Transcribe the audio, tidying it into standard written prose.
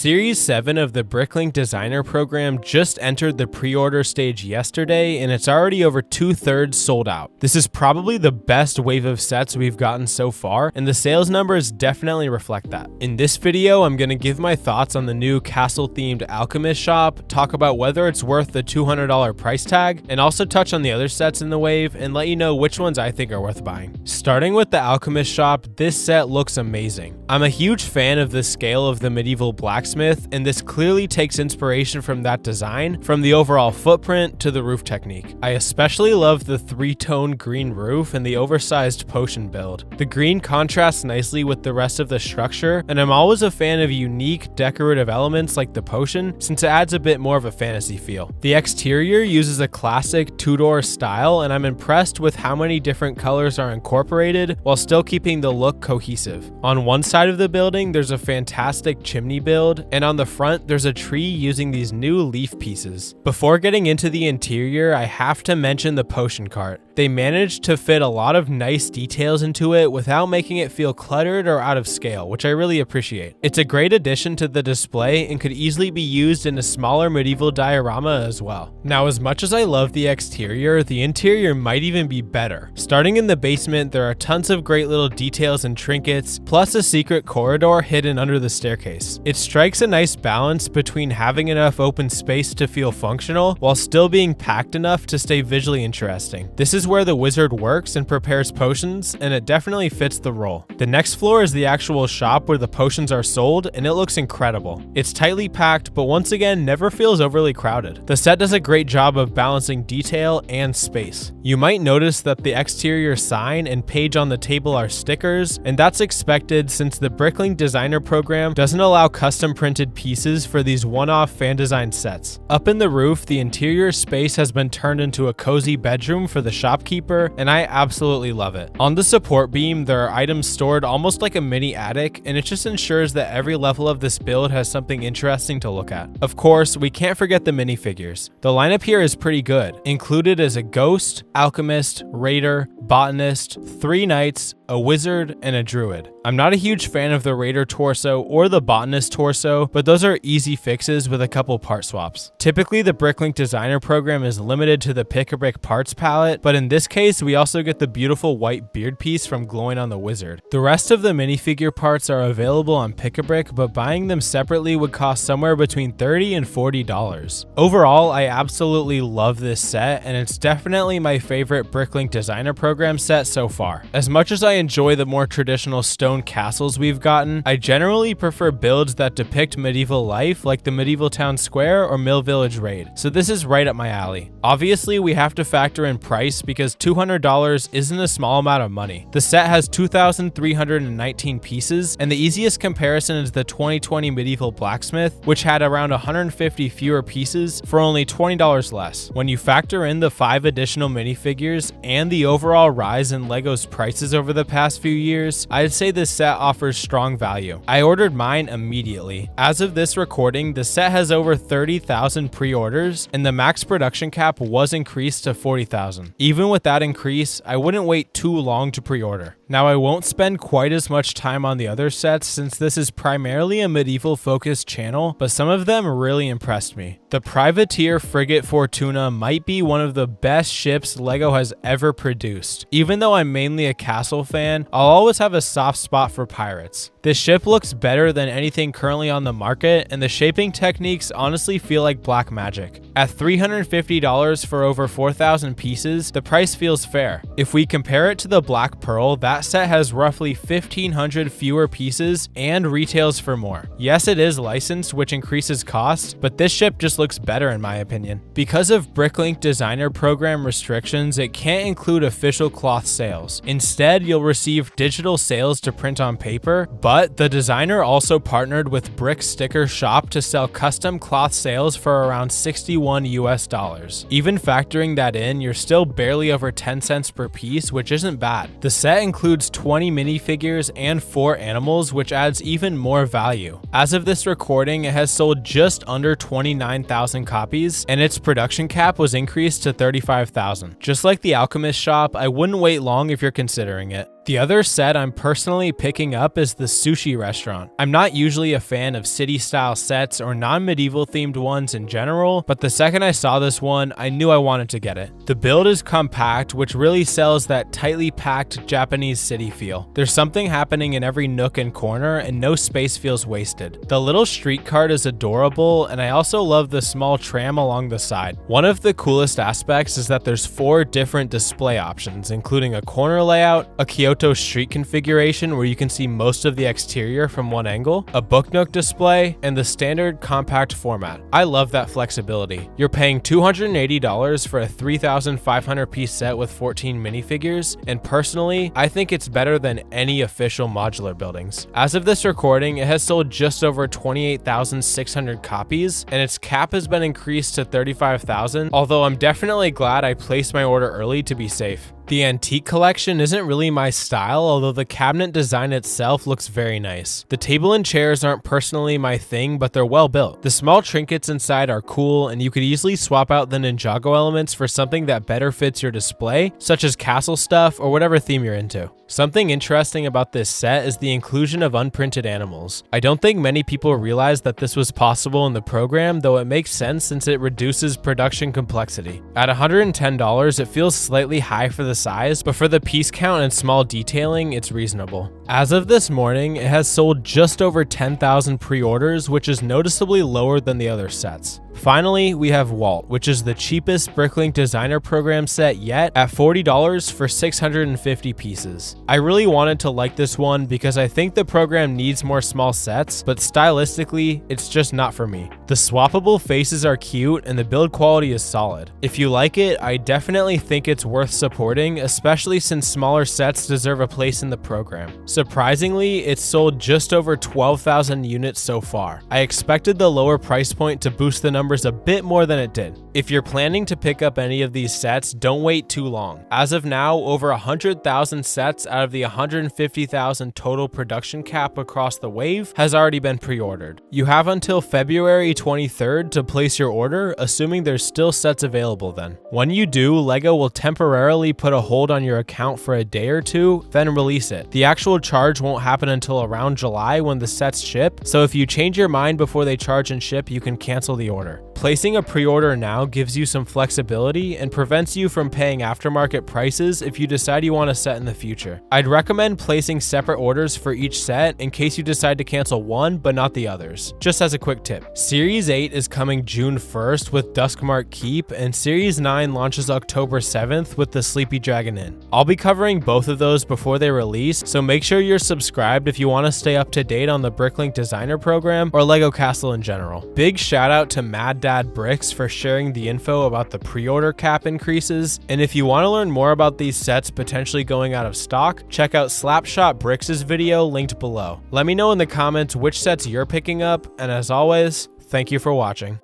Series 7 of the Bricklink Designer Program just entered the pre-order stage yesterday, and it's already over 2/3 sold out. This is probably the best wave of sets we've gotten so far, and the sales numbers definitely reflect that. In this video, I'm going to give my thoughts on the new castle-themed Alchemist shop, talk about whether it's worth the $200 price tag, and also touch on the other sets in the wave and let you know which ones I think are worth buying. Starting with the Alchemist shop, this set looks amazing. I'm a huge fan of the scale of the medieval blacksmith, and this clearly takes inspiration from that design, from the overall footprint to the roof technique. I especially love the three-tone green roof and the oversized potion build. The green contrasts nicely with the rest of the structure, and I'm always a fan of unique decorative elements like the potion, since it adds a bit more of a fantasy feel. The exterior uses a classic two-door style, and I'm impressed with how many different colors are incorporated while still keeping the look cohesive. On one side of the building, there's a fantastic chimney build, and on the front, there's a tree using these new leaf pieces. Before getting into the interior, I have to mention the potion cart. They managed to fit a lot of nice details into it without making it feel cluttered or out of scale, which I really appreciate. It's a great addition to the display and could easily be used in a smaller medieval diorama as well. Now, as much as I love the exterior, the interior might even be better. Starting in the basement, there are tons of great little details and trinkets, plus a secret corridor hidden under the staircase. It strikes a nice balance between having enough open space to feel functional while still being packed enough to stay visually interesting. This is where the wizard works and prepares potions, and it definitely fits the role. The next floor is the actual shop where the potions are sold, and it looks incredible. It's tightly packed, but once again, never feels overly crowded. The set does a great job of balancing detail and space. You might notice that the exterior sign and page on the table are stickers, and that's expected since the Bricklink Designer Program doesn't allow custom printed pieces for these one-off fan design sets. Up in the roof, the interior space has been turned into a cozy bedroom for the shopkeeper, and I absolutely love it. On the support beam, there are items stored almost like a mini attic, and it just ensures that every level of this build has something interesting to look at. Of course, we can't forget the minifigures. The lineup here is pretty good. Included is a ghost, alchemist, raider, botanist, 3 knights, a wizard, and a druid. I'm not a huge fan of the raider torso or the botanist torso, but those are easy fixes with a couple part swaps. Typically, the Bricklink Designer Program is limited to the pick-a-brick parts palette, but in this case, we also get the beautiful white beard piece from glowing on the wizard. The rest of the minifigure parts are available on pick-a-brick, but buying them separately would cost somewhere between $30 and $40. Overall, I absolutely love this set, and it's definitely my favorite Bricklink Designer Program set so far. As much as I enjoy the more traditional stone castles we've gotten, I generally prefer builds that depict medieval life, like the medieval town square or Mill Village raid, so this is right up my alley. Obviously, we have to factor in price because $200 isn't a small amount of money. The set has 2,319 pieces, and the easiest comparison is the 2020 medieval blacksmith, which had around 150 fewer pieces for only $20 less. When you factor in the 5 additional minifigures and the overall rise in LEGO's prices over the past few years, I'd say this set offers strong value. I ordered mine immediately. As of this recording, the set has over 30,000 pre-orders, and the max production cap was increased to 40,000. Even with that increase, I wouldn't wait too long to pre-order. Now, I won't spend quite as much time on the other sets since this is primarily a medieval focused channel, but some of them really impressed me. The privateer frigate Fortuna might be one of the best ships LEGO has ever produced. Even though I'm mainly a castle fan, I'll always have a soft spot for pirates. This ship looks better than anything currently on the market, and the shaping techniques honestly feel like black magic. At $350 for over 4,000 pieces, the price feels fair. If we compare it to the Black Pearl, that set has roughly 1,500 fewer pieces and retails for more. Yes, it is licensed, which increases cost, but this ship just looks better in my opinion. Because of Bricklink Designer Program restrictions, it can't include official cloth sales. Instead, you'll receive digital sales to print on paper, but the designer also partnered with Brick Sticker Shop to sell custom cloth sales for around $61 US. Even factoring that in, you're still barely over 10 cents per piece, which isn't bad. The set includes 20 minifigures and 4 animals, which adds even more value. As of this recording, it has sold just under 29,000 copies, and its production cap was increased to 35,000. Just like the Alchemist shop, I wouldn't wait long if you're considering it. The other set I'm personally picking up is the Sushi restaurant. I'm not usually a fan of city-style sets or non-medieval themed ones in general, but the second I saw this one, I knew I wanted to get it. The build is compact, which really sells that tightly packed Japanese city feel. There's something happening in every nook and corner, and no space feels wasted. The little street cart is adorable, and I also love the small tram along the side. One of the coolest aspects is that there's 4 different display options, including a corner layout, a Kyoto street configuration where you can see most of the exterior from one angle, a book nook display, and the standard compact format. I love that flexibility. You're paying $280 for a 3,500 piece set with 14 minifigures, and personally, I think it's better than any official modular buildings. As of this recording, it has sold just over 28,600 copies, and its cap has been increased to 35,000, although I'm definitely glad I placed my order early to be safe. The antique collection isn't really my style, although the cabinet design itself looks very nice. The table and chairs aren't personally my thing, but they're well built. The small trinkets inside are cool, and you could easily swap out the Ninjago elements for something that better fits your display, such as castle stuff or whatever theme you're into. Something interesting about this set is the inclusion of unprinted animals. I don't think many people realize that this was possible in the program, though it makes sense since it reduces production complexity. At $110, it feels slightly high for the size, but for the piece count and small detailing, it's reasonable. As of this morning, it has sold just over 10,000 pre-orders, which is noticeably lower than the other sets. Finally, we have W.A.L.T, which is the cheapest Bricklink Designer Program set yet at $40 for 650 pieces. I really wanted to like this one because I think the program needs more small sets, but stylistically, it's just not for me. The swappable faces are cute and the build quality is solid. If you like it, I definitely think it's worth supporting, especially since smaller sets deserve a place in the program. Surprisingly, it's sold just over 12,000 units so far. I expected the lower price point to boost the numbers a bit more than it did. If you're planning to pick up any of these sets, don't wait too long. As of now, over 100,000 sets out of the 150,000 total production cap across the wave has already been pre-ordered. You have until February 23rd to place your order, assuming there's still sets available then. When you do, LEGO will temporarily put a hold on your account for a day or two, then release it. The actual charge won't happen until around July when the sets ship, so if you change your mind before they charge and ship, you can cancel the order. Placing a pre-order now gives you some flexibility and prevents you from paying aftermarket prices if you decide you want a set in the future. I'd recommend placing separate orders for each set in case you decide to cancel one but not the others. Just as a quick tip, Series 8 is coming June 1st with Duskmark Keep, and Series 9 launches October 7th with the Sleepy Dragon Inn. I'll be covering both of those before they release, so make sure you're subscribed if you want to stay up to date on the Bricklink Designer Program or LEGO Castle in general. Big shout out to Mad Dad Bricks for sharing the info about the pre-order cap increases, and if you want to learn more about these sets potentially going out of stock, check out Slapshot Bricks' video linked below. Let me know in the comments which sets you're picking up, and as always, thank you for watching.